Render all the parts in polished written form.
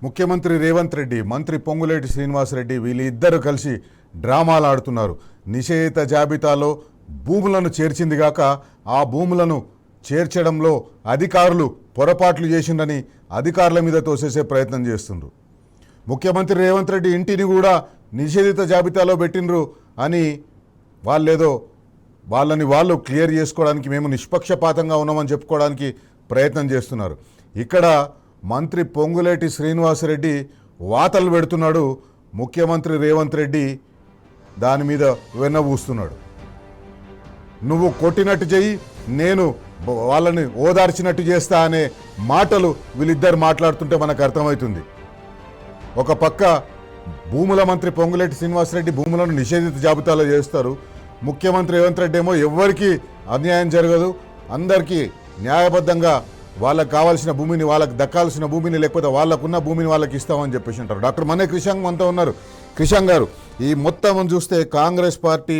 ముఖ్యమంత్రి రేవంత్ రెడ్డి, మంత్రి పొంగులేటి శ్రీనివాసరెడ్డి వీళ్ళిద్దరూ కలిసి డ్రామాలు ఆడుతున్నారు. నిషేధిత జాబితాలో భూములను చేర్చిందిగాక ఆ భూములను చేర్చడంలో అధికారులు పొరపాట్లు చేసిందని అధికారుల మీద తోసేసే ప్రయత్నం చేస్తుండ్రు. ముఖ్యమంత్రి రేవంత్ రెడ్డి ఇంటిని కూడా నిషేధిత జాబితాలో పెట్టినరు అని వాళ్ళని వాళ్ళు క్లియర్ చేసుకోవడానికి మేము నిష్పక్షపాతంగా ఉన్నామని చెప్పుకోవడానికి ప్రయత్నం చేస్తున్నారు. ఇక్కడ మంత్రి పొంగులేటి శ్రీనివాసరెడ్డి వాతలు పెడుతున్నాడు, ముఖ్యమంత్రి రేవంత్ రెడ్డి దాని మీద వెన్నబూస్తున్నాడు. నువ్వు కొట్టినట్టు చెయ్యి, నేను వాళ్ళని ఓదార్చినట్టు చేస్తా అనే మాటలు వీళ్ళిద్దరు మాట్లాడుతుంటే మనకు అర్థమవుతుంది. ఒక పక్క భూముల మంత్రి పొంగులేటి శ్రీనివాసరెడ్డి భూములను నిషేధిత జాబితాలో చేస్తారు. ముఖ్యమంత్రి రేవంత్ రెడ్డి ఏమో ఎవ్వరికీ అన్యాయం జరగదు, అందరికీ న్యాయబద్ధంగా వాళ్ళకు కావాల్సిన భూమిని, వాళ్ళకి దక్కాల్సిన భూమిని, లేకపోతే వాళ్ళకున్న భూమిని వాళ్ళకి ఇస్తామని చెప్పేసి అంటారు. డాక్టర్ మన్నే క్రిషాంగ్ మనతో ఉన్నారు. క్రిషాంగ్ గారు, ఈ మొత్తం చూస్తే కాంగ్రెస్ పార్టీ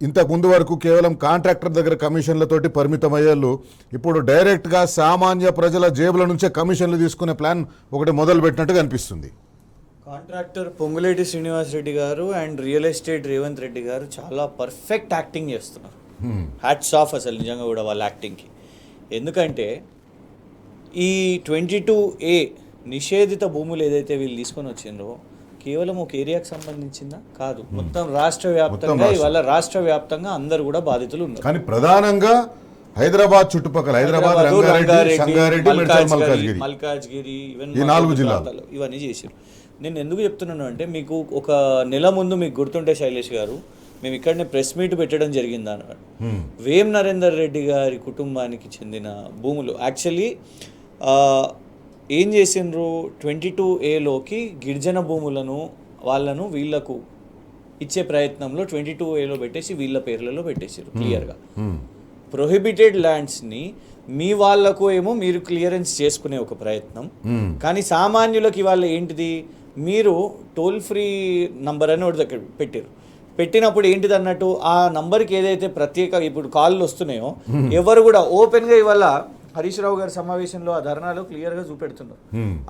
ఇంతకు ముందు వరకు కేవలం కాంట్రాక్టర్ దగ్గర కమిషన్లతోటి పరిమితమయ్యేళ్ళు ఇప్పుడు డైరెక్ట్గా సామాన్య ప్రజల జేబుల నుంచే కమిషన్లు తీసుకునే ప్లాన్ ఒకటి మొదలు పెట్టినట్టుగా అనిపిస్తుంది. కాంట్రాక్టర్ పొంగులేటి శ్రీనివాసరెడ్డి గారు and real estate Revanth Reddy గారు చాలా పర్ఫెక్ట్ యాక్టింగ్ చేస్తున్నారు. హ్యాట్స్ ఆఫ్ అసలు నిజంగా కూడా వాళ్ళ యాక్టింగ్కి. ఎందుకంటే ఈ 22A నిషేధిత భూములు ఏదైతే వీళ్ళు తీసుకొని వచ్చిండ్రో కేవలం ఒక ఏరియాకి సంబంధించిందా కాదు, మొత్తం రాష్ట్ర వ్యాప్తంగా ఇవాళ రాష్ట్ర వ్యాప్తంగా అందరు కూడా బాధితులు ఉన్నారు. కానీ ప్రధానంగా హైదరాబాద్ చుట్టుపక్కల మల్కాజ్గిరి ఈవెన్ ఈ 4 జిల్లాలు ఇవన్నీ చేశారు. నేను ఎందుకు చెప్తున్నాను అంటే, మీకు ఒక నెల ముందు మీకు గుర్తుంటే శైలేష్ గారు మేము ఇక్కడనే ప్రెస్ మీట్ పెట్టడం జరిగింది అన్నాడు. వేం నరేందర్ రెడ్డి గారి కుటుంబానికి చెందిన భూములు యాక్చువల్లీ ఏం చేసిండ్రు, 22Aలోకి గిరిజన భూములను వాళ్ళను వీళ్లకు ఇచ్చే ప్రయత్నంలో 22Aలో పెట్టేసి వీళ్ళ పేర్లలో పెట్టేసారు క్లియర్గా. ప్రొహిబిటెడ్ ల్యాండ్స్ని మీ వాళ్లకు ఏమో మీరు క్లియరెన్స్ చేసుకునే ఒక ప్రయత్నం, కానీ సామాన్యులకి ఇవాళ ఏంటిది, మీరు టోల్ ఫ్రీ నంబర్ అని ఒకటి దగ్గర పెట్టినప్పుడు ఏంటిది అన్నట్టు ఆ నంబర్కి ఏదైతే ప్రత్యేక ఇప్పుడు కాళ్ళు వస్తున్నాయో ఎవరు కూడా ఓపెన్గా ఇవాళ హరీష్ రావు గారి సమావేశంలో ఆ ధర్నాలో క్లియర్గా చూపెడుతున్నారు.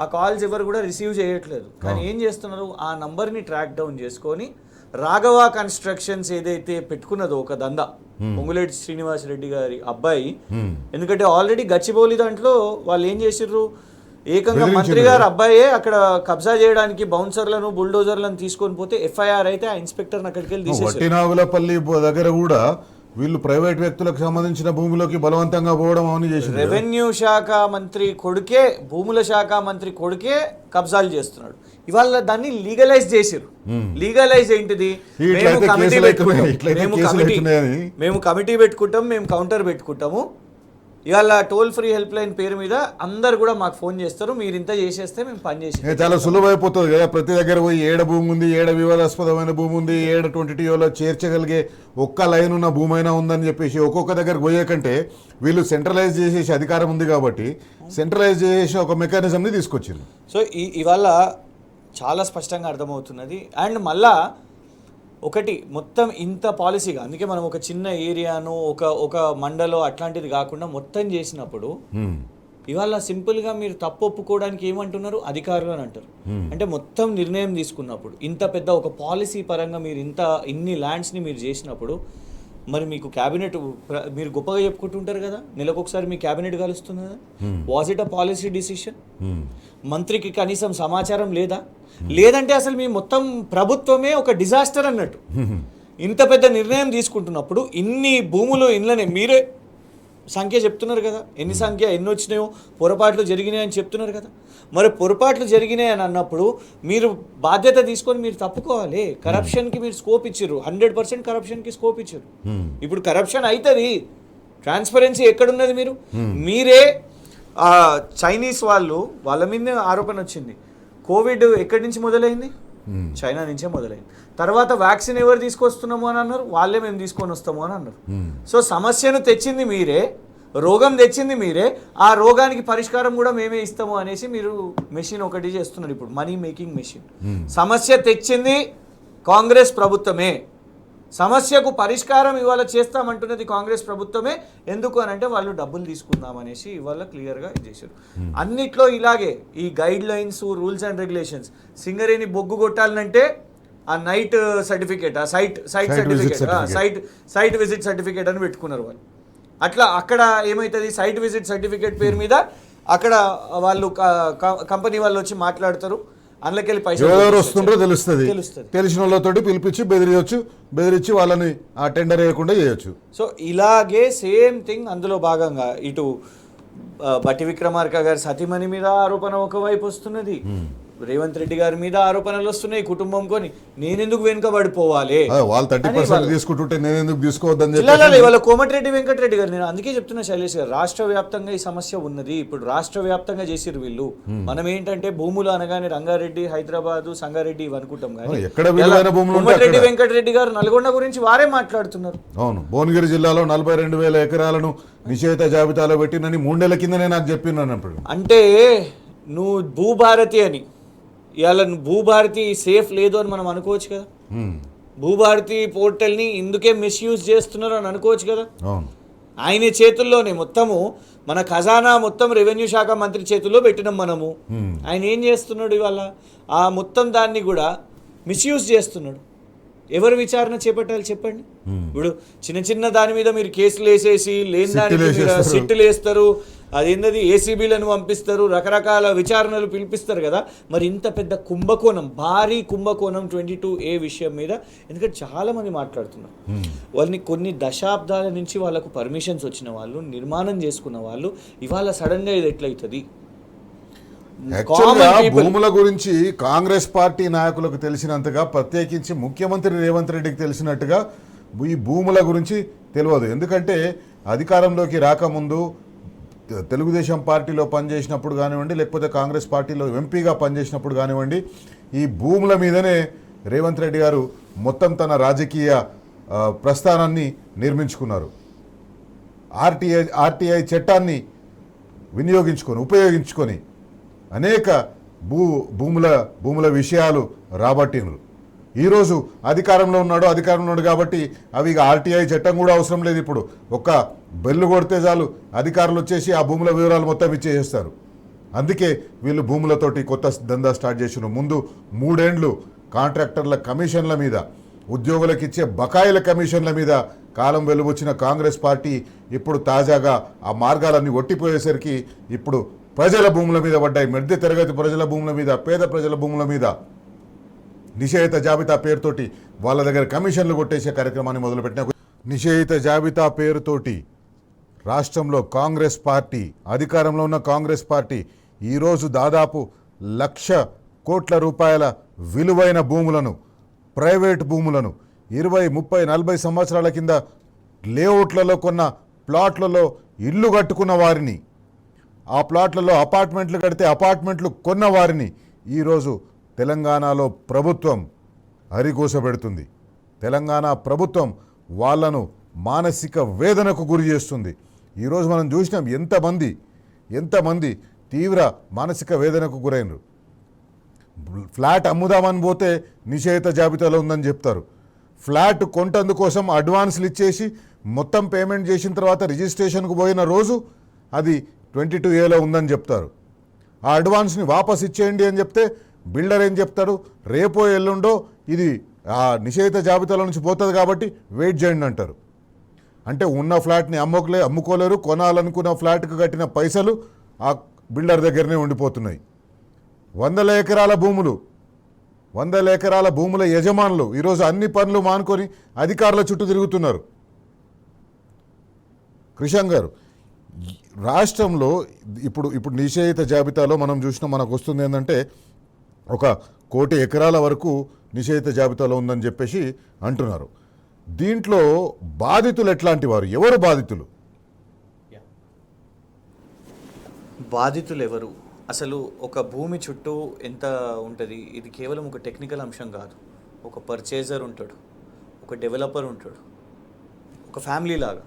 ఆ కాల్స్ ఎవరు కూడా రిసీవ్ చేయట్లేదు. కానీ ఏం చేస్తున్నారు, ఆ నంబర్ని ట్రాక్ డౌన్ చేసుకొని రాఘవ కన్స్ట్రక్షన్స్ ఏదైతే పెట్టుకున్నదో ఒక దందా పొంగులేటి శ్రీనివాసరెడ్డి గారి అబ్బాయి, ఎందుకంటే ఆల్రెడీ గచ్చిబౌలి దాంట్లో వాళ్ళు ఏం చేసిర్రు, ఏకంగా మంత్రి గారు అబ్బాయే అక్కడ కబ్జా చేయడానికి బౌన్సర్లను బుల్డోజర్లను తీసుకొని పోతే ఎఫ్ఐఆర్ అయితే ఆ ఇన్స్పెక్టర్ అక్కడికి వెళ్ళి వట్టినాగులపల్లి దగ్గర కూడా వీళ్ళు ప్రైవేట్ వ్యక్తులకు సంబంధించిన భూమిలోకి బలవంతంగా పోవడం అని చేసి రెవెన్యూ శాఖ మంత్రి కొడుకే, భూముల శాఖ మంత్రి కొడుకే కబ్జాలు చేస్తున్నాడు. ఇవాళ దాన్ని లీగలైజ్ చేసిరు. లీగలైజ్ ఏంటిది, మేము కమిటీ పెట్టుకుంటాం, మేము కౌంటర్ పెట్టుకుంటాము. ఇవాళ టోల్ ఫ్రీ హెల్ప్ లైన్ పేరు మీద అందరు కూడా మాకు ఫోన్ చేస్తారు, మీరు ఇంత చేసేస్తే మేము పని చేసి చాలా సులభమైపోతుంది కదా. ప్రతి దగ్గర పోయి ఏడ భూమి ఉంది, ఏడ వివాదాస్పదమైన భూమి ఉంది, ఏడ 22Aలో చేర్చగలిగే ఒక్క లైన్ ఉన్న భూమి అయినా ఉందని చెప్పేసి ఒక్కొక్క దగ్గరకు పోయే కంటే వీళ్ళు సెంట్రలైజ్ చేసేసి అధికారం ఉంది కాబట్టి సెంట్రలైజ్ చేసేసి ఒక మెకానిజంని తీసుకొచ్చింది. సో ఇవాళ చాలా స్పష్టంగా అర్థమవుతున్నది. అండ్ మళ్ళా ఒకటి మొత్తం ఇంత పాలసీగా, అందుకే మనం ఒక చిన్న ఏరియాను ఒక మండలం అట్లాంటిది కాకుండా మొత్తం చేసినప్పుడు ఇవాళ సింపుల్గా మీరు తప్పు ఒప్పుకోవడానికి ఏమంటున్నారు, అధికారులు అని అంటారు. అంటే మొత్తం నిర్ణయం తీసుకున్నప్పుడు ఇంత పెద్ద ఒక పాలసీ పరంగా మీరు ఇన్ని ల్యాండ్స్ని మీరు చేసినప్పుడు మరి మీకు క్యాబినెట్ మీరు గొప్పగా చెప్పుకుంటుంటారు కదా, నెలకొకసారి మీ క్యాబినెట్ కలుస్తుంది కదా. Was it a policy decision? మంత్రికి కనీసం సమాచారం లేదా? లేదంటే అసలు మీ మొత్తం ప్రభుత్వమే ఒక డిజాస్టర్ అన్నట్టు. ఇంత పెద్ద నిర్ణయం తీసుకుంటున్నప్పుడు ఇన్ని భూములు ఇళ్ళనే మీరే సంఖ్య చెప్తున్నారు కదా, ఎన్ని వచ్చినాయో, పొరపాట్లు జరిగినాయి అని చెప్తున్నారు కదా. మరి పొరపాట్లు జరిగినాయి అని అన్నప్పుడు మీరు బాధ్యత తీసుకొని మీరు తప్పుకోవాలి. కరప్షన్కి మీరు స్కోప్ ఇచ్చారు, 100% కరప్షన్కి స్కోప్ ఇచ్చారు. ఇప్పుడు కరప్షన్ అవుతుంది, ట్రాన్స్పరెన్సీ ఎక్కడున్నది? మీరే చైనీస్ వాళ్ళ మీద ఆరోపణ వచ్చింది, కోవిడ్ ఎక్కడి నుంచి మొదలైంది, చైనా నుంచే మొదలైంది. తర్వాత వ్యాక్సిన్ ఎవరు తీసుకొస్తున్నాము అని అన్నారు, వాళ్ళే మేము తీసుకొని వస్తాము అని అన్నారు. సో సమస్యను తెచ్చింది మీరే, రోగం తెచ్చింది మీరే, ఆ రోగానికి పరిష్కారం కూడా మేమే ఇస్తాము అనేసి మీరు మెషిన్ ఒకటి చేస్తున్నారు. ఇప్పుడు మనీ మేకింగ్ మెషిన్. సమస్య తెచ్చింది కాంగ్రెస్ ప్రభుత్వమే, సమస్యకు పరిష్కారం ఇవాళ చేస్తామంటున్నది కాంగ్రెస్ ప్రభుత్వమే. ఎందుకు అని అంటే వాళ్ళు డబ్బులు తీసుకుందాం అనేసి ఇవాళ క్లియర్గా ఇది చేశారు. అన్నిట్లో ఇలాగే ఈ guidelines, rules and regulations, Singareni బొగ్గు కొట్టాలంటే ఆ నైట్ సర్టిఫికేట్, ఆ site certificate, site visit certificate అని పెట్టుకున్నారు వాళ్ళు. అట్లా అక్కడ ఏమవుతుంది, సైట్ విజిట్ సర్టిఫికేట్ పేరు మీద అక్కడ వాళ్ళు కంపెనీ వాళ్ళు వచ్చి మాట్లాడతారు, అందులోకెళ్ళి పైసలు ఎవరెవరు వస్తుండ్రో తెలుస్తుంది, తెలిసిన వాళ్ళతోటి పిలిపించి బెదిరించి వాళ్ళని ఆ టెండర్ వేయకుండా చేయొచ్చు. సో ఇలాగే సేమ్ థింగ్ అందులో భాగంగా ఇటు బట్టి విక్రమార్క గారి సతీమణి మీద ఆరోపణ ఒకవైపు వస్తున్నది, రేవంత్ రెడ్డి గారి మీద ఆరోపణలు వస్తున్నాయి కుటుంబం కొని. నేనెందుకు వెనుకబడిపోవాలి, వాళ్ళు 30% తీసుకుంటుంటే నేను ఎందుకు తీసుకోవద్దని ఇవాళ కోమటిరెడ్డి వెంకటరెడ్డి గారు, నేను అందుకే చెప్తున్నా శైలేష్ గారు, రాష్ట్ర వ్యాప్తంగా ఈ సమస్య ఉన్నది. ఇప్పుడు రాష్ట్ర వ్యాప్తంగా చేసిరు వీళ్ళు. మనం ఏంటంటే భూములు అనగానే రంగారెడ్డి, హైదరాబాద్, సంగారెడ్డి ఇవి అనుకుంటాం కానీ కోమటిరెడ్డి వెంకటరెడ్డి గారు నల్గొండ గురించి వారే మాట్లాడుతున్నారు. అవును, భువనగిరి జిల్లాలో 42,000 ఎకరాలను నిషేధ జాబితాలో పెట్టినని 3 నెలల కిందనే నాకు చెప్పినప్పుడు. అంటే నువ్వు భూభారతి అని, ఇవాళ భూభారతి సేఫ్ లేదు అని మనం అనుకోవచ్చు కదా. భూభారతి పోర్టల్ని ఇందుకే మిస్యూజ్ చేస్తున్నారు అని అనుకోవచ్చు కదా. ఆయన చేతుల్లోనే మొత్తము మన ఖజానా మొత్తం రెవెన్యూ శాఖ మంత్రి చేతుల్లో పెట్టినాం మనము. ఆయన ఏం చేస్తున్నాడు ఇవాళ, ఆ మొత్తం దాన్ని కూడా మిస్యూజ్ చేస్తున్నాడు. ఎవరు విచారణ చేపట్టాలి చెప్పండి. ఇప్పుడు చిన్న దాని మీద మీరు కేసులు వేసేసి లేని దానికి సిట్టులు వేస్తారు, అదేంటది ఏసీబీలను పంపిస్తారు, రకరకాల విచారణలు పిలిపిస్తారు కదా. మరి ఇంత పెద్ద కుంభకోణం, భారీ కుంభకోణం 22A విషయం మీద ఎందుకంటే చాలా మంది మాట్లాడుతున్నారు. వాళ్ళని కొన్ని దశాబ్దాల నుంచి వాళ్ళకు పర్మిషన్స్ వచ్చిన వాళ్ళు, నిర్మాణం చేసుకున్న వాళ్ళు, ఇవాళ సడన్గా ఇది ఎట్లయితుంది. భూముల గురించి కాంగ్రెస్ పార్టీ నాయకులకు తెలిసినంతగా, ప్రత్యేకించి ముఖ్యమంత్రి రేవంత్ రెడ్డికి తెలిసినట్టుగా ఈ భూముల గురించి తెలియదు. ఎందుకంటే అధికారంలోకి రాకముందు తెలుగుదేశం పార్టీలో పనిచేసినప్పుడు కానివ్వండి, లేకపోతే కాంగ్రెస్ పార్టీలో ఎంపీగా పనిచేసినప్పుడు కానివ్వండి, ఈ భూముల మీదనే రేవంత్ రెడ్డి గారు మొత్తం తన రాజకీయ ప్రస్థానాన్ని నిర్మించుకున్నారు. ఆర్టీఐ చట్టాన్ని ఉపయోగించుకొని అనేక భూముల విషయాలు రాబట్టినరు. ఈరోజు అధికారంలో ఉన్నాడు కాబట్టి అవి ఆర్టీఐ చట్టం కూడా అవసరం లేదు. ఇప్పుడు ఒక్క బెల్లు కొడితే చాలు అధికారులు వచ్చేసి ఆ భూముల వివరాలు మొత్తం ఇచ్చేస్తారు. అందుకే వీళ్ళు భూములతోటి కొత్త దందా స్టార్ట్ చేసినారు. ముందు 3 ఏళ్ళు కాంట్రాక్టర్ల కమిషన్ల మీద, ఉద్యోగులకు ఇచ్చే బకాయిల కమిషన్ల మీద కాలం వెలువచ్చిన కాంగ్రెస్ పార్టీ ఇప్పుడు తాజాగా ఆ మార్గాలన్నీ ఒట్టిపోయేసరికి ఇప్పుడు ప్రజల భూముల మీద పడ్డాయి. మధ్య తరగతి ప్రజల భూముల మీద, పేద ప్రజల భూముల మీద నిషేధిత జాబితా పేరుతోటి వాళ్ళ దగ్గర కమిషన్లు కొట్టేసే కార్యక్రమాన్ని మొదలుపెట్టిన నిషేధిత జాబితా పేరుతోటి రాష్ట్రంలో కాంగ్రెస్ పార్టీ, అధికారంలో ఉన్న కాంగ్రెస్ పార్టీ ఈరోజు దాదాపు 1,00,000 కోట్ల రూపాయల విలువైన భూములను, ప్రైవేట్ భూములను 20, 30, 40 సంవత్సరాల కింద లేఅవుట్లలో కొన్న ప్లాట్లలో ఇల్లు కట్టుకున్న వారిని, ఆ ప్లాట్లలో అపార్ట్మెంట్లు కడితే అపార్ట్మెంట్లు కొన్న వారిని ఈరోజు తెలంగాణలో ప్రభుత్వం అరిగోసబెడుతుంది. తెలంగాణ ప్రభుత్వం వాళ్లను మానసిక వేదనకు గురి చేస్తుంది. ఈరోజు మనం చూసినాం ఎంతమంది తీవ్ర మానసిక వేదనకు గురైనరు. ఫ్లాట్ అమ్ముదామని పోతే నిషేధిత జాబితాలో ఉందని చెప్తారు. ఫ్లాట్ కొంటందుకోసం అడ్వాన్స్లు ఇచ్చేసి మొత్తం పేమెంట్ చేసిన తర్వాత రిజిస్ట్రేషన్కు పోయిన రోజు అది 22Aలో ఉందని చెప్తారు. ఆ అడ్వాన్స్ని వాపస్ ఇచ్చేయండి అని చెప్తే బిల్డర్ ఏం చెప్తాడు, రేపో ఎల్లుండో ఇది ఆ నిషేధిత జాబితాలో నుంచి పోతుంది కాబట్టి వెయిట్ చేయండి అంటారు. అంటే ఉన్న ఫ్లాట్ని అమ్ముకోలేరు, కొనాలనుకున్న ఫ్లాట్కి కట్టిన పైసలు ఆ బిల్డర్ దగ్గరనే ఉండిపోతున్నాయి. 100 ఎకరాల భూముల యజమానులు ఈరోజు అన్ని పనులు మానుకొని అధికారుల చుట్టూ తిరుగుతున్నారు. కృషాంక్ గారు, రాష్ట్రంలో ఇప్పుడు నిషేధిత జాబితాలో మనం చూసిన మనకు వస్తుంది ఏంటంటే 1 కోటి ఎకరాల వరకు నిషేధిత జాబితాలో ఉందని చెప్పేసి అంటున్నారు. దీంట్లో బాధితులు ఎట్లాంటి వారు, ఎవరు బాధితులు? బాధితులు ఎవరు, అసలు ఒక భూమి చుట్టూ ఎంత ఉంటుంది, ఇది కేవలం ఒక టెక్నికల్ అంశం కాదు. ఒక పర్చేజర్ ఉంటాడు, ఒక డెవలపర్ ఉంటాడు, ఒక ఫ్యామిలీ లాగా,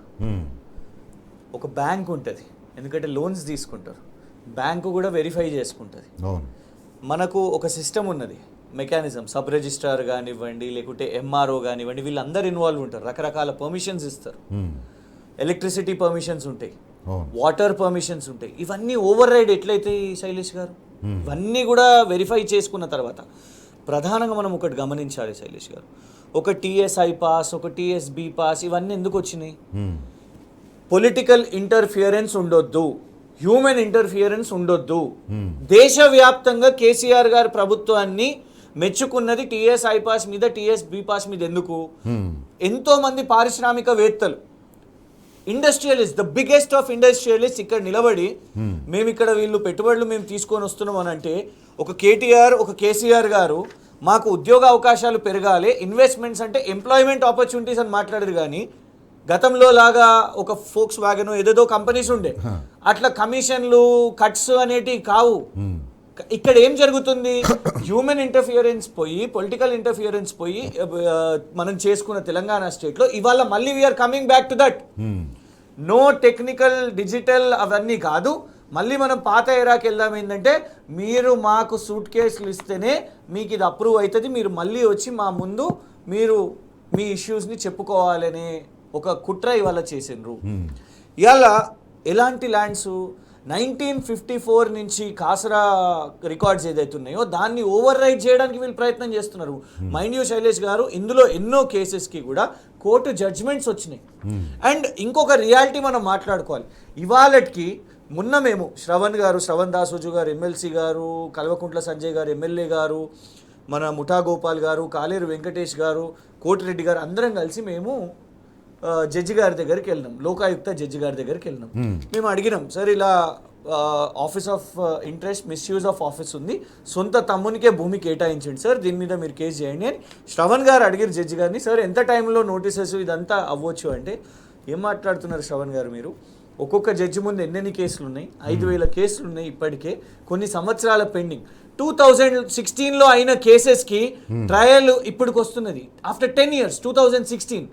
ఒక బ్యాంక్ ఉంటుంది, ఎందుకంటే లోన్స్ తీసుకుంటారు, బ్యాంకు కూడా వెరిఫై చేసుకుంటుంది. మనకు ఒక సిస్టమ్ ఉన్నది, మెకానిజం సబ్ రిజిస్ట్రార్ కానివ్వండి, లేకుంటే ఎంఆర్ఓ కానివ్వండి, వీళ్ళందరూ ఇన్వాల్వ్ ఉంటారు. రకరకాల పర్మిషన్స్ ఇస్తారు. ఎలక్ట్రిసిటీ పర్మిషన్స్ ఉంటాయి, వాటర్ పర్మిషన్స్ ఉంటాయి. ఇవన్నీ ఓవర్ రైడ్ ఎట్లయితే శైలేష్ గారు, ఇవన్నీ కూడా వెరిఫై చేసుకున్న తర్వాత ప్రధానంగా మనం ఒకటి గమనించాలి శైలేష్ గారు, ఒక టీఎస్ఐ పాస్, ఒక టీఎస్బి పాస్, ఇవన్నీ ఎందుకు వచ్చినాయి? పొలిటికల్ ఇంటర్ఫియరెన్స్ ఉండొద్దు, హ్యూమన్ ఇంటర్ఫియరెన్స్ ఉండొద్దు. దేశవ్యాప్తంగా కేసీఆర్ గారి ప్రభుత్వాన్ని మెచ్చుకున్నది టీఎస్ఐ పాస్ మీద, టీఎస్బి పాస్ మీద. ఎందుకు? ఎంతో మంది పారిశ్రామికవేత్తలు, industrialist, the biggest of industrialist ఇక్కడ నిలబడి మేము ఇక్కడ వీళ్ళు పెట్టుబడులు మేము తీసుకొని వస్తున్నాం అని అంటే, ఒక కేటీఆర్, ఒక కేసీఆర్ గారు మాకు ఉద్యోగ అవకాశాలు పెరగాలి, ఇన్వెస్ట్మెంట్స్ అంటే ఎంప్లాయ్మెంట్ ఆపర్చునిటీస్ అని మాట్లాడారు. కానీ గతంలో లాగా ఒక ఫోక్స్ వ్యాగన్ ఏదేదో కంపెనీస్ ఉండే, అట్లా కమిషన్లు కట్స్ అనేటివి కావు. ఇక్కడ ఏం జరుగుతుంది? హ్యూమన్ ఇంటర్ఫియరెన్స్ పోయి, పొలిటికల్ ఇంటర్ఫియరెన్స్ పోయి మనం చేసుకున్న తెలంగాణ స్టేట్లో ఇవాళ మళ్ళీ we're coming back to that. No technical, digital అవన్నీ కాదు, మళ్ళీ మనం పాత ఎరాకి వెళ్దాం. ఏంటంటే మీరు మాకు సూట్ కేసులు ఇస్తేనే మీకు ఇది అప్రూవ్ అవుతుంది, మీరు మళ్ళీ వచ్చి మా ముందు మీరు మీ ఇష్యూస్ని చెప్పుకోవాలనే ఒక కుట్ర ఇవాళ చేసిండ్రు. ఇవాళ ఎలాంటి ల్యాండ్స్ 1954 నుంచి కాసరా రికార్డ్స్ ఏదైతే ఉన్నాయో దాన్ని ఓవర్ రైడ్ చేయడానికి వీళ్ళు ప్రయత్నం చేస్తున్నారు. మైండ్ యూ శైలేష్ గారు, ఇందులో ఎన్నో కేసెస్కి కూడా కోర్టు జడ్జ్మెంట్స్ వచ్చినాయి. అండ్ ఇంకొక రియాలిటీ మనం మాట్లాడుకోవాలి. ఇవాళకి మొన్న మేము శ్రవణ్ దాసోజు గారు ఎమ్మెల్సీ గారు, కల్వకుంట్ల సంజయ్ గారు ఎమ్మెల్యే గారు, మన ముఠా గోపాల్ గారు, కాలేరు వెంకటేష్ గారు, కోటిరెడ్డి గారు అందరం కలిసి మేము జడ్జి గారి దగ్గరికి వెళ్ళినాం, లోకాయుక్త జడ్జి గారి దగ్గరికి వెళ్ళినాం. మేము అడిగినాం, సార్ ఇలా office of interest misuse of office ఉంది, సొంత తమ్మునికే భూమి కేటాయించండి సార్, దీని మీద మీరు కేసు చేయండి అని శ్రవణ్ గారు అడిగారు జడ్జి గారిని. సార్ ఎంత టైంలో నోటీసెస్ ఇదంతా అవ్వచ్చు అంటే, ఏం మాట్లాడుతున్నారు శ్రవణ్ గారు మీరు? ఒక్కొక్క జడ్జి ముందు ఎన్నెన్ని కేసులు ఉన్నాయి? 5,000 కేసులు ఉన్నాయి ఇప్పటికే, కొన్ని సంవత్సరాల పెండింగ్. 2016లో అయిన కేసెస్కి ట్రయల్ ఇప్పటికి వస్తున్నది ఆఫ్టర్ 10 years. 2016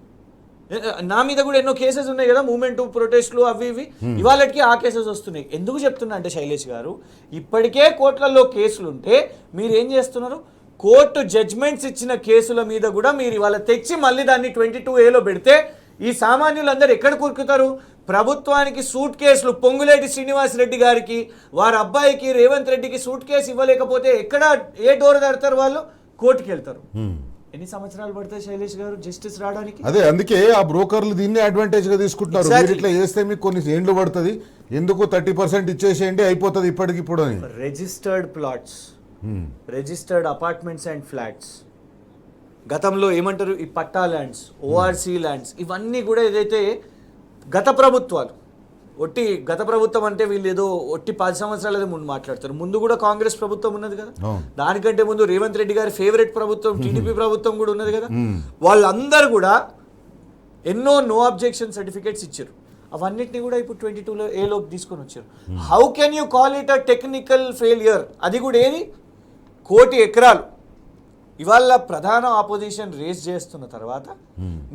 నా మీద కూడా ఎన్నో కేసెస్ ఉన్నాయి కదా, మూవ్మెంట్ ప్రొటెస్ట్లు అవి ఇవి, ఇవాళకి ఆ కేసెస్ వస్తున్నాయి. ఎందుకు చెప్తున్నా అంటే శైలేష్ గారు, ఇప్పటికే కోర్టులలో కేసులు ఉంటే మీరు ఏం చేస్తున్నారు? కోర్టు జడ్జ్మెంట్స్ ఇచ్చిన కేసుల మీద కూడా మీరు ఇవాళ తెచ్చి మళ్ళీ దాన్ని 22A పెడితే ఈ సామాన్యులందరూ ఎక్కడ కూరుకుతారు? ప్రభుత్వానికి సూట్ కేసులు, పొంగులేటి శ్రీనివాస్ రెడ్డి గారికి, వారి అబ్బాయికి రేవంత్ రెడ్డికి సూట్ కేసు ఇవ్వలేకపోతే ఎక్కడ ఏ డోర్ తడతారు? వాళ్ళు కోర్టుకి వెళ్తారు. ఎన్ని సంవత్సరాలు పడతాయి శైలేష్ గారు జస్టిస్ రావడానికి? అదే అందుకే ఆ బ్రోకర్లు దీన్ని అడ్వాంటేజ్ గా తీసుకుంటున్నారు. మీరు ఇట్లా చేస్తే మీకు కొన్ని ఏండ్లు పడుతుంది, ఎందుకు 30% ఇచ్చేసేయండి అయిపోతుంది ఇప్పటికిప్పుడు అని. Registered plots, registered apartments and flats, గతంలో ఏమంటారు ఈ పట్టా ల్యాండ్స్, ఓఆర్సీ ల్యాండ్స్, ఇవన్నీ కూడా ఏదైతే గత ప్రభుత్వాలు, గత ప్రభుత్వం అంటే వీళ్ళు ఏదో 10 సంవత్సరాల ముందు మాట్లాడతారు. ముందు కూడా కాంగ్రెస్ ప్రభుత్వం ఉన్నది కదా, దానికంటే ముందు రేవంత్ రెడ్డి గారి ఫేవరెట్ ప్రభుత్వం టీడీపీ ప్రభుత్వం కూడా ఉన్నది కదా. వాళ్ళందరూ కూడా ఎన్నో నో అబ్జెక్షన్ సర్టిఫికేట్స్ ఇచ్చారు. అవన్నిటిని కూడా ఇప్పుడు 22A తీసుకొని వచ్చారు. How can you call it a technical failure? అది కూడా ఏది? 1 కోటి ఎకరాలు ఇవాళ ప్రధాన ఆపోజిషన్ రేస్ చేస్తున్న తర్వాత,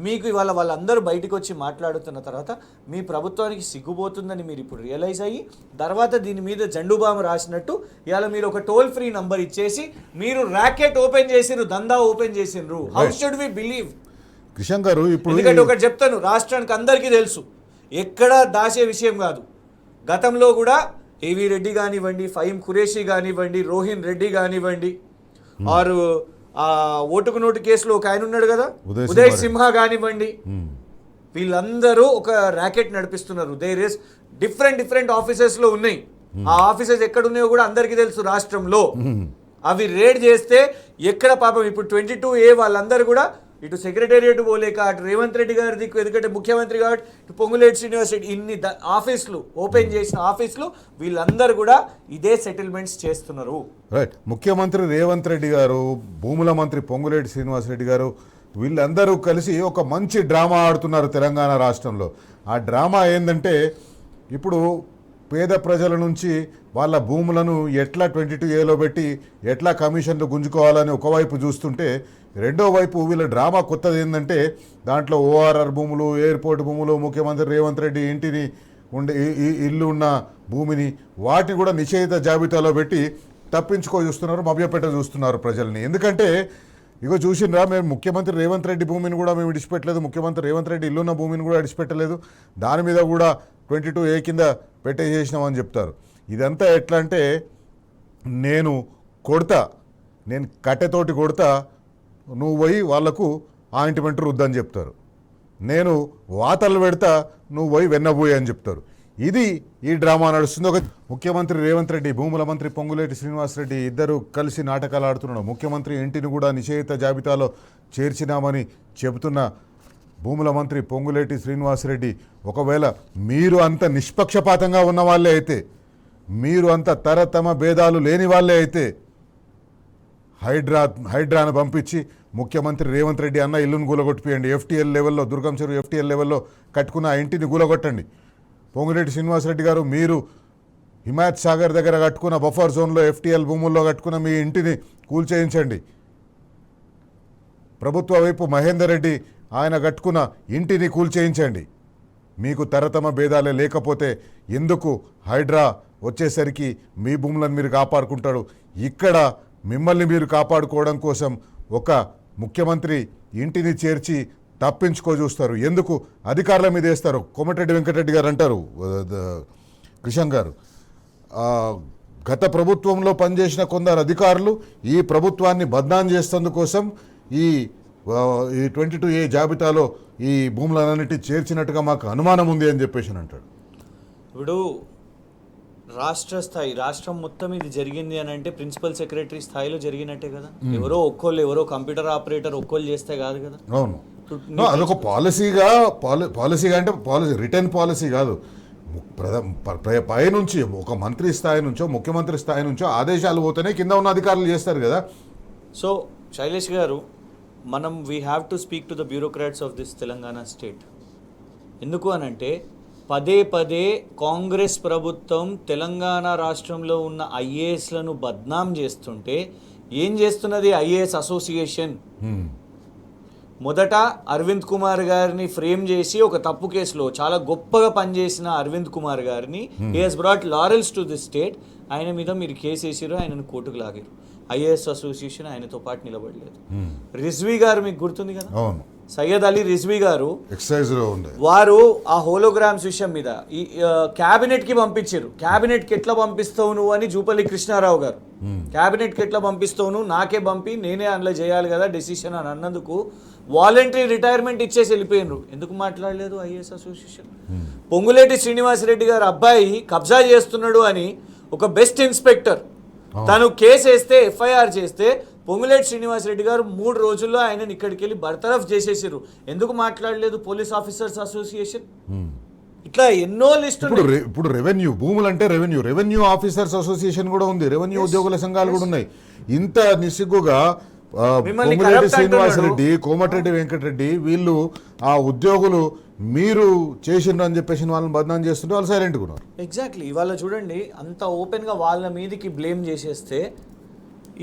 మీకు ఇవాళ వాళ్ళందరూ బయటకు వచ్చి మాట్లాడుతున్న తర్వాత మీ ప్రభుత్వానికి సిగ్గుపోతుందని మీరు ఇప్పుడు రియలైజ్ అయ్యి, తర్వాత దీని మీద జెండుబాము రాసినట్టు ఇవాళ మీరు ఒక టోల్ ఫ్రీ నంబర్ ఇచ్చేసి మీరు ర్యాకెట్ ఓపెన్ చేసిర్రు, దందా ఓపెన్ చేసిండ్రు. How should we believe? Kishan గారు ఇప్పుడు ఎందుకంటే ఒకటి చెప్తాను, రాష్ట్రానికి అందరికీ తెలుసు, ఎక్కడ దాచే విషయం కాదు. గతంలో కూడా ఏవి రెడ్డి కానివ్వండి, ఫహీం ఖురేషీ కానివ్వండి, రోహిన్ రెడ్డి కానివ్వండి, ఆరు ఓటుకు నోటు కేసులో ఒక ఆయన ఉన్నాడు కదా ఉదయ్ సింహ కానివ్వండి, వీళ్ళందరూ ఒక ర్యాకెట్ నడిపిస్తున్నారు. దేర్ ఇస్ డిఫరెంట్ ఆఫీసెస్లో ఉన్నాయి. ఆ ఆఫీసెస్ ఎక్కడ ఉన్నాయో కూడా అందరికీ తెలుసు రాష్ట్రంలో. అవి రేడ్ చేస్తే ఎక్కడ పాపం ఇప్పుడు 22A వాళ్ళందరూ కూడా ఇటు సెక్రటేరియట్ పోలేక, అటు రేవంత్ రెడ్డి గారి దిక్కు, ఎందుకంటే ముఖ్యమంత్రి కాబట్టి, ఇటు పొంగులేటి శ్రీనివాస్ రెడ్డి, ఇన్ని ఆఫీసులు ఓపెన్ చేసిన ఆఫీసులు, వీళ్ళందరూ కూడా ఇదే సెటిల్మెంట్స్ చేస్తున్నారు. రైట్. ముఖ్యమంత్రి రేవంత్ రెడ్డి గారు, భూముల మంత్రి పొంగులేటి శ్రీనివాస్ రెడ్డి గారు, వీళ్ళందరూ కలిసి ఒక మంచి డ్రామా ఆడుతున్నారు తెలంగాణ రాష్ట్రంలో. ఆ డ్రామా ఏంటంటే, ఇప్పుడు పేద ప్రజల నుంచి వాళ్ళ భూములను ఎట్లా 22A పెట్టి ఎట్లా కమిషన్లు గుంజుకోవాలని ఒకవైపు చూస్తుంటే, రెండో వైపు వీళ్ళ డ్రామా కొత్తది ఏంటంటే, దాంట్లో ORR భూములు, ఎయిర్పోర్ట్ భూములు, ముఖ్యమంత్రి రేవంత్ రెడ్డి ఇంటిని ఉండే ఇల్లు ఉన్న భూమిని, వాటిని కూడా నిషేధిత జాబితాలో పెట్టి తప్పించుకో చూస్తున్నారు, మభ్యపెట్ట చూస్తున్నారు ప్రజల్ని. ఎందుకంటే ఇగో చూసినరా, మేము ముఖ్యమంత్రి రేవంత్ రెడ్డి భూమిని కూడా మేము విడిచిపెట్టలేదు, ముఖ్యమంత్రి రేవంత్ రెడ్డి ఇల్లున్న భూమిని కూడా విడిచిపెట్టలేదు, దాని మీద కూడా 22A కింద పెట్టేసేసినామని చెప్తారు. ఇదంతా ఎట్లా అంటే, నేను కట్టెతోటి కొడతా, నువ్వు పోయి వాళ్లకు ఆయింట్మెంట్ రుద్దని చెప్తారు. నేను వాతలు పెడతా, నువ్వు పోయి వెన్నబోయి అని చెప్తారు. ఇది ఈ డ్రామా నడుస్తుంది. ఒక ముఖ్యమంత్రి రేవంత్ రెడ్డి, భూముల మంత్రి పొంగులేటి శ్రీనివాసరెడ్డి ఇద్దరు కలిసి నాటకాలు ఆడుతున్నాడు. ముఖ్యమంత్రి ఇంటిని కూడా నిషేధిత జాబితాలో చేర్చినామని చెబుతున్న భూముల మంత్రి పొంగులేటి శ్రీనివాసరెడ్డి, ఒకవేళ మీరు అంత నిష్పక్షపాతంగా ఉన్న వాళ్ళే అయితే, మీరు అంత తరతమ భేదాలు లేని వాళ్ళే అయితే, హైడ్రాను పంపించి ముఖ్యమంత్రి రేవంత్ రెడ్డి అన్న ఇల్లును కూలగొట్టిపోయండి. FTL లెవెల్లో, దుర్గం చెరువు FTL లెవెల్లో కట్టుకున్న ఆ ఇంటిని కూలగొట్టండి. పొంగులేటి శ్రీనివాసరెడ్డి గారు, మీరు హిమాయత్ సాగర్ దగ్గర కట్టుకున్న బఫర్ జోన్లో FTL భూముల్లో కట్టుకున్న మీ ఇంటిని కూల్చేయించండి. ప్రభుత్వ వైపు మహేందర్ రెడ్డి ఆయన కట్టుకున్న ఇంటిని కూల్చేయించండి. మీకు తరతమ భేదాలే లేకపోతే ఎందుకు హైడ్రా వచ్చేసరికి మీ భూములను మీరు కాపాడుకుంటాడు. ఇక్కడ మిమ్మల్ని మీరు కాపాడుకోవడం కోసం ఒక ముఖ్యమంత్రి ఇంటిని చేర్చి తప్పించుకో చూస్తారు. ఎందుకు అధికారుల మీద వేస్తారు. కోమటిరెడ్డి వెంకటరెడ్డి గారు అంటారు, కిషన్ గారు, గత ప్రభుత్వంలో పనిచేసిన కొందరు అధికారులు ఈ ప్రభుత్వాన్ని బద్నాం చేసేందుకోసం ఈ 22A జాబితాలో ఈ భూములన్నిటి చేర్చినట్టుగా మాకు అనుమానం ఉంది అని చెప్పేసి అంటాడు. ఇప్పుడు రాష్ట్ర స్థాయి, రాష్ట్రం మొత్తం ఇది జరిగింది అని అంటే ప్రిన్సిపల్ సెక్రటరీ స్థాయిలో జరిగినట్టే కదా. ఎవరో కంప్యూటర్ ఆపరేటర్ ఒక్కోళ్ళు చేస్తే కాదు కదా. అవును, అదొక పాలసీగా అంటే రిటర్న్ పాలసీ కాదు. పైనుంచి ఒక మంత్రి స్థాయి నుంచో ముఖ్యమంత్రి స్థాయి నుంచో ఆదేశాలు పోతేనే కింద ఉన్న అధికారులు చేస్తారు కదా. సో శైలేష్ గారు, we have to speak to the bureaucrats of this Telangana state. ఎందుకు అనంటే పదే కాంగ్రెస్ ప్రభుత్వం తెలంగాణ రాష్ట్రంలో ఉన్న IASలను బద్నాం చేస్తుంటే ఏం చేస్తున్నది ఐఏఎస్ అసోసియేషన్? మొదట అరవింద్ కుమార్ గారిని ఫ్రేమ్ చేసి ఒక తప్పు కేసులో చాలా గొప్పగా పనిచేసిన అరవింద్ కుమార్ గారిని he has brought laurels to this state. ఆయన మీద మీరు కేసు వేసారు, ఆయనను కోర్టుకు లాగారు. ఐఏఎస్ అసోసియేషన్ ఆయనతో పాటు నిలబడలేదు. రిజ్వీ గారు మీకు గుర్తుంది కదా, సయ్యద్ అలీ రిజ్వీ గారు వారు ఆ హోలోగ్రామ్స్ విషయం మీద ఈ క్యాబినెట్కి పంపించారు. క్యాబినెట్కి ఎట్లా పంపిస్తావు నువ్వు అని జూపల్లి కృష్ణారావు గారు, క్యాబినెట్కి ఎట్లా పంపిస్తావు నువ్వు, నాకే పంపి నేనే అందులో చేయాలి కదా డెసిషన్ అని అన్నందుకు వాలంటరీ రిటైర్మెంట్ ఇచ్చేసి వెళ్ళిపోయినరు. ఎందుకు మాట్లాడలేదు ఐఏఎస్ అసోసియేషన్? పొంగులేటి శ్రీనివాసరెడ్డి గారు అబ్బాయి కబ్జా చేస్తున్నాడు అని ఒక బెస్ట్ ఇన్స్పెక్టర్ తను కేసు వేస్తే, FIR చేస్తే పొంగులేటి శ్రీనివాసరెడ్డి గారు 3 రోజుల్లో ఆయనని ఇక్కడికి వెళ్ళి బర్తరఫ్ చేసేసారు. ఎందుకు మాట్లాడలేదు పోలీస్ ఆఫీసర్స్ అసోసియేషన్? ఇట్లా ఎన్నో లిస్టులు. ఇప్పుడు రెవెన్యూ భూములు అంటే రెవెన్యూ ఆఫీసర్స్ అసోసియేషన్ కూడా ఉంది, రెవెన్యూ ఉద్యోగుల సంఘాలు కూడా ఉన్నాయి. ఇంత నిస్సిగ్గుగా పొంగులేటి శ్రీనివాసరెడ్డి, కోమటిరెడ్డి వెంకటరెడ్డి వీళ్ళు ఆ ఉద్యోగులు మీరు చేసిండ్రు అని చెప్పేసి వాళ్ళని బదనాం చేస్తుంటే వాళ్ళు సైలెంట్గా ఉన్నారు. ఎగ్జాక్ట్లీ. ఇవాళ చూడండి, అంత ఓపెన్గా వాళ్ళ మీదకి బ్లేమ్ చేసేస్తే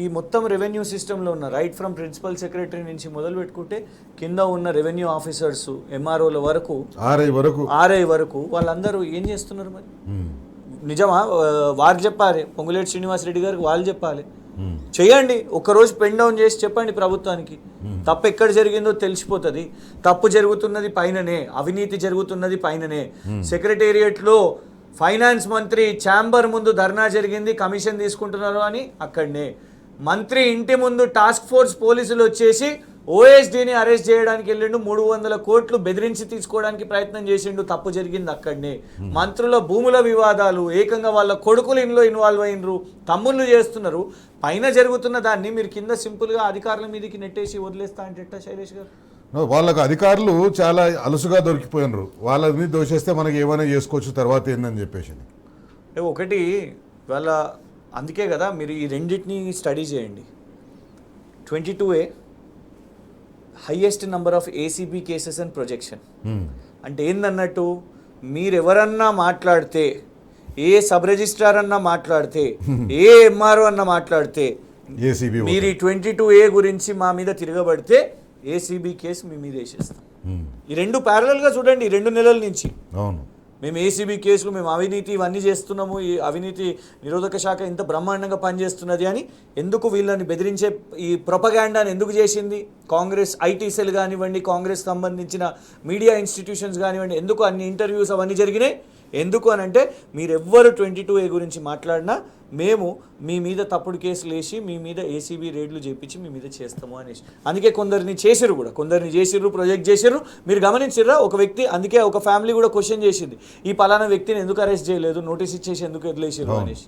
ఈ మొత్తం రెవెన్యూ సిస్టంలో ఉన్న రైట్ ఫ్రమ్ ప్రిన్సిపల్ సెక్రటరీ నుంచి మొదలు పెట్టుకుంటే కింద ఉన్న రెవెన్యూ ఆఫీసర్స్, MROల వరకు, RI వరకు వాళ్ళందరూ ఏం చేస్తున్నారు మరి? నిజమా? వారు చెప్పాలి, పొంగులేటి శ్రీనివాసరెడ్డి గారికి వాళ్ళు చెప్పాలి. చేయండి, ఒక్కరోజు పెన్ డౌన్ చేసి చెప్పండి ప్రభుత్వానికి, తప్పు ఎక్కడ జరిగిందో తెలిసిపోతుంది. తప్పు జరుగుతున్నది పైననే, అవినీతి జరుగుతున్నది పైననే. సెక్రటేరియట్లో ఫైనాన్స్ మంత్రి ఛాంబర్ ముందు ధర్నా జరిగింది, కమిషన్ తీసుకుంటున్నారు అని అక్కడనే. మంత్రి ఇంటి ముందు టాస్క్ ఫోర్స్ పోలీసులు వచ్చేసి OSDని అరెస్ట్ చేయడానికి వెళ్ళిండు, 300 కోట్లు బెదిరించి తీసుకోవడానికి ప్రయత్నం చేసిండు, తప్పు జరిగింది అక్కడనే. మంత్రుల భూముల వివాదాలు, ఏకంగా వాళ్ళ కొడుకులు ఇందులో ఇన్వాల్వ్ అయినరు, తమ్ముళ్ళు చేస్తున్నారు. పైన జరుగుతున్న దాన్ని మీరు కింద సింపుల్గా అధికారుల మీదకి నెట్టేసి వదిలేస్తా అంటే శైలేష్ గారు, వాళ్ళకు అధికారులు చాలా అలుసుగా దొరికిపోయినరు. వాళ్ళని దోషేస్తే మనకి ఏమైనా చేసుకోవచ్చు తర్వాత ఏందని చెప్పేసి. ఒకటి వాళ్ళ, అందుకే కదా మీరు ఈ రెండింటిని స్టడీ చేయండి. 22A highest number of ACB cases and projection. అంటే ఏందన్నట్టు, మీరెవరన్నా మాట్లాడితే, ఏ సబ్ రిజిస్ట్రార్ అన్నా మాట్లాడితే, ఏ MRO అన్నా మాట్లాడితే, మీరు ఈ 22A గురించి మా మీద తిరగబడితే ACB కేసు మీ మీద వేసేస్తాం. ఈ రెండు ప్యారలల్గా చూడండి, 2 నెలల నుంచి. అవును, మేము ఏసీబీ కేసులు, మేము అవినీతి ఇవన్నీ చేస్తున్నాము, ఈ అవినీతి నిరోధక శాఖ ఇంత బ్రహ్మాండంగా పనిచేస్తున్నది అని ఎందుకు వీళ్ళని బెదిరించే ఈ ప్రొపగాండాని ఎందుకు చేసింది కాంగ్రెస్? ఐటీ సెల్ కానివ్వండి, కాంగ్రెస్ సంబంధించిన మీడియా ఇన్స్టిట్యూషన్స్ కానివ్వండి, ఎందుకు అన్ని ఇంటర్వ్యూస్ అవన్నీ జరిగినాయి? ఎందుకు అని అంటే మీరెవ్వరు 22A గురించి మాట్లాడినా మేము మీ మీద తప్పుడు కేసులు వేసి మీ మీద ఏసీబీ రేడ్లు చేయించి మీ మీద చేస్తాము అనేసి. అందుకే కొందరిని చేసిర్రు కూడా, కొందరిని చేసిర్రు, ప్రొజెక్ట్ చేసిర్రు. మీరు గమనించిర్రా? ఒక వ్యక్తి, అందుకే ఒక ఫ్యామిలీ కూడా క్వశ్చన్ చేసింది, ఈ పలానా వ్యక్తిని ఎందుకు అరెస్ట్ చేయలేదు, నోటీస్ ఇచ్చేసి ఎందుకు వదిలేసిర్రు అనేసి.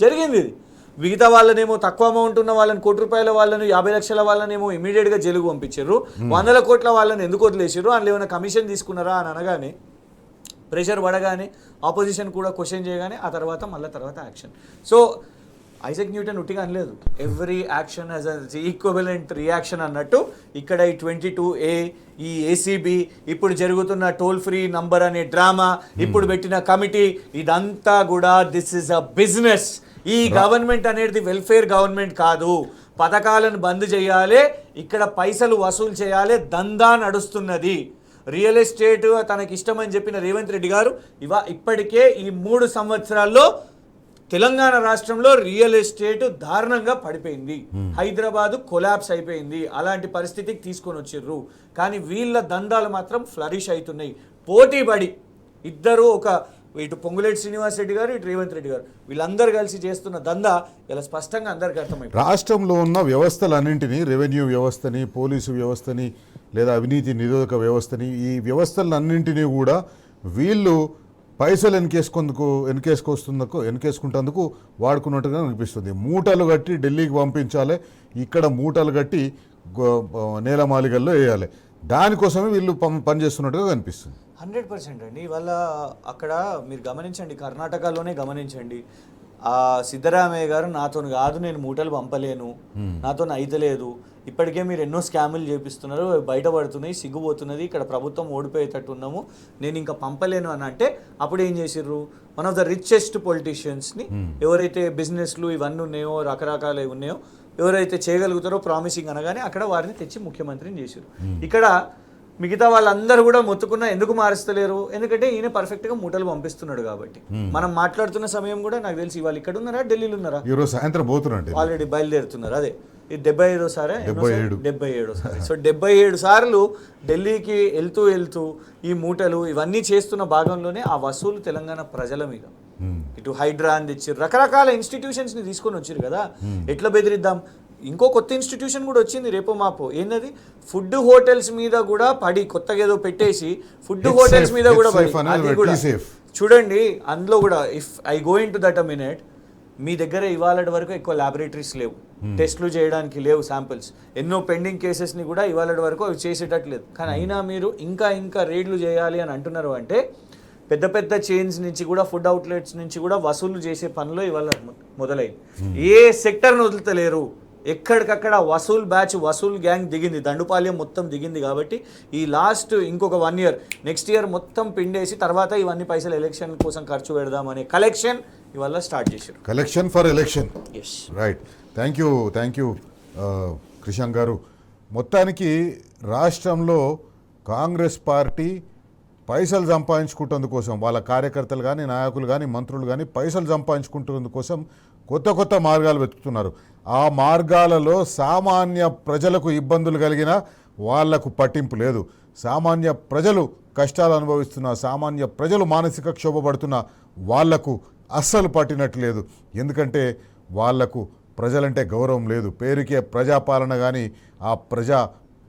జరిగింది ఇది. మిగతా వాళ్ళనేమో తక్కువ అమౌంట్ ఉన్న వాళ్ళని, ₹1,00,00,000 వాళ్ళని, 50 లక్షల వాళ్ళనేమో ఇమీడియట్గా జైలుకు పంపించారు. 100 కోట్ల వాళ్ళని ఎందుకు వదిలేసారు? అందులో ఏమైనా కమిషన్ తీసుకున్నారా అని అనగానే, ప్రెషర్ పడగానే, ఆపోజిషన్ కూడా క్వశ్చన్ చేయగానే ఆ తర్వాత యాక్షన్. సో ఐజాక్ న్యూటన్ ఉట్టిగా అనలేదు, every action has a equivalent reaction అన్నట్టు ఇక్కడ ఈ 22A, ఈ ఏసీబీ, ఇప్పుడు జరుగుతున్న టోల్ ఫ్రీ నంబర్ అనే డ్రామా, ఇప్పుడు పెట్టిన కమిటీ, ఇదంతా కూడా దిస్ ఇస్ అ బిజినెస్. ఈ గవర్నమెంట్ అనేది వెల్ఫేర్ గవర్నమెంట్ కాదు. పథకాలను బంద్ చేయాలి, ఇక్కడ పైసలు వసూలు చేయాలి, దందా నడుస్తున్నది. రియల్ ఎస్టేట్ తనకి ఇష్టమని చెప్పిన రేవంత్ రెడ్డి గారు ఇప్పటికే ఈ 3 సంవత్సరాల్లో తెలంగాణ రాష్ట్రంలో రియల్ ఎస్టేట్ దారుణంగా పడిపోయింది. హైదరాబాదు కొలాప్స్ అయిపోయింది. అలాంటి పరిస్థితికి తీసుకొని వచ్చిర్రు. కానీ వీళ్ళ దందాలు మాత్రం ఫ్లరిష్ అవుతున్నాయి. పోటీపడి ఇద్దరు, ఇటు పొంగులేటి శ్రీనివాస్ రెడ్డి గారు, ఇటు రేవంత్ రెడ్డి గారు, వీళ్ళందరూ కలిసి చేస్తున్న దందా ఇలా స్పష్టంగా అందరికీ అర్థమైంది. రాష్ట్రంలో ఉన్న వ్యవస్థలన్నింటినీ, రెవెన్యూ వ్యవస్థని, పోలీసు వ్యవస్థని, లేదా అవినీతి నిరోధక వ్యవస్థని, ఈ వ్యవస్థలన్నింటినీ కూడా వీళ్ళు పైసలు ఎన్కేసుకుంటందుకు వాడుకున్నట్టుగా అనిపిస్తుంది. మూటలు కట్టి ఢిల్లీకి పంపించాలి, ఇక్కడ మూటలు కట్టి నేలమాలిగల్లో వేయాలి. దానికోసమే వీళ్ళు పనిచేస్తున్నట్టుగా కనిపిస్తుంది. 100% అండి. ఇవాళ అక్కడ మీరు గమనించండి, కర్ణాటకలోనే గమనించండి, సిద్ధరామయ్య గారు నాతో కాదు, నేను మూటలు పంపలేను, నాతో అయితలేదు, ఇప్పటికే మీరు ఎన్నో స్కాములు చేపిస్తున్నారు, బయటపడుతున్నాయి, సిగ్గుపోతున్నది, ఇక్కడ ప్రభుత్వం ఓడిపోయేటట్టు ఉన్నాము, నేను ఇంకా పంపలేను అని అంటే అప్పుడు ఏం చేసిర్రు? వన్ ఆఫ్ ద రిచెస్ట్ పొలిటీషియన్స్ని, ఎవరైతే బిజినెస్లు ఇవన్నీ ఉన్నాయో, రకరకాలు ఉన్నాయో, ఎవరైతే చేయగలుగుతారో ప్రామిసింగ్ అనగానే అక్కడ వారిని తెచ్చి ముఖ్యమంత్రిని చేశారు. ఇక్కడ మిగతా వాళ్ళందరూ కూడా మొత్తుకున్నా ఎందుకు మారుస్తలేరు? ఎందుకంటే ఈయన పర్ఫెక్ట్గా మూటలు పంపిస్తున్నాడు కాబట్టి. మనం మాట్లాడుతున్న సమయం కూడా నాకు తెలిసి వాళ్ళు ఇక్కడ ఉన్నారా, ఢిల్లీలో ఉన్నారా? ఈరోజు సాయంత్రం పోతున్నారు, ఆల్రెడీ బయలుదేరుతున్నారు. అదే ఇది 77సారి. సో 77 సార్లు ఢిల్లీకి వెళ్తూ ఈ మూటలు ఇవన్నీ చేస్తున్న భాగంలోనే ఆ వసూలు తెలంగాణ ప్రజల మీద. ఇటు హైడ్రా అని తెచ్చారు, రకరకాల ఇన్స్టిట్యూషన్స్ని తీసుకొని వచ్చారు కదా. ఎట్లా బెదిరిద్దాం? ఇంకో కొత్త ఇన్స్టిట్యూషన్ కూడా వచ్చింది రేపో మాపో. ఏంటది? ఫుడ్ హోటల్స్ మీద కూడా పడి, కొత్తగా ఏదో పెట్టేసి ఫుడ్ హోటల్స్ మీద కూడా పడి. అది కూడా చూడండి, అందులో కూడా if I go in to that a minute, మీ దగ్గర ఇవాళ వరకు ఎక్కువ ల్యాబొరేటరీస్ లేవు, టెస్టులు చేయడానికి లేవు, శాంపిల్స్, ఎన్నో పెండింగ్ కేసెస్ని కూడా ఇవాళ వరకు అవి చేసేటట్లేదు. కానీ అయినా మీరు ఇంకా రేడ్లు చేయాలి అని అంటున్నారు అంటే, పెద్ద పెద్ద చైన్స్ నుంచి కూడా, ఫుడ్ అవుట్లెట్స్ నుంచి కూడా వసూలు చేసే పనిలో ఇవాళ మొదలైంది. ఏ సెక్టర్ని వదులుతలేరు, ఎక్కడికక్కడ వసూల్ గ్యాంగ్ దిగింది, దండుపాల్యం మొత్తం దిగింది. కాబట్టి ఈ లాస్ట్ ఇంకొక 1 year, నెక్స్ట్ ఇయర్ మొత్తం పిండేసి తర్వాత ఇవన్నీ పైసలు ఎలక్షన్ కోసం ఖర్చు పెడదామనే కలెక్షన్ ఇవాళ స్టార్ట్ చేశారు. Collection for election. Right. Thank you Krishank గారు. మొత్తానికి రాష్ట్రంలో కాంగ్రెస్ పార్టీ పైసలు సంపాదించుకుంటందుకోసం, వాళ్ళ కార్యకర్తలు కానీ, నాయకులు కానీ, మంత్రులు కానీ పైసలు సంపాదించుకుంటందుకోసం కొత్త మార్గాలు వెతుకుతున్నారు. ఆ మార్గాలలో సామాన్య ప్రజలకు ఇబ్బందులు కలిగినా వాళ్లకు పట్టింపు లేదు. సామాన్య ప్రజలు కష్టాలు అనుభవిస్తున్న, సామాన్య ప్రజలు మానసిక క్షోభపడుతున్న వాళ్లకు అస్సలు పట్టినట్లేదు. ఎందుకంటే వాళ్లకు ప్రజలంటే గౌరవం లేదు. పేరుకే ప్రజాపాలన, కానీ ఆ ప్రజా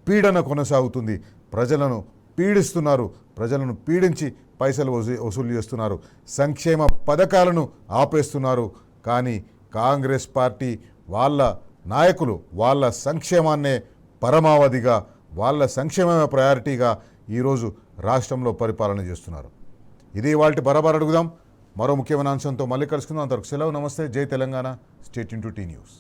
పీడన కొనసాగుతుంది. ప్రజలను పీడిస్తున్నారు, ప్రజలను పీడించి పైసలు వసూలు చేస్తున్నారు, సంక్షేమ పథకాలను ఆపేస్తున్నారు. కానీ కాంగ్రెస్ పార్టీ వాళ్ళ నాయకులు వాళ్ళ సంక్షేమాన్నే పరమావధిగా, వాళ్ళ సంక్షేమమే ప్రయారిటీగా ఈరోజు రాష్ట్రంలో పరిపాలన చేస్తున్నారు. ఇది ఇవాల్టి బరాబర్ అడుగుదాం. మరో ముఖ్యమైన అంశంతో మళ్ళీ కలుసుకుందాం. అంతవరకు సెలవు. నమస్తే. జై Telangana. Stay tuned to T news.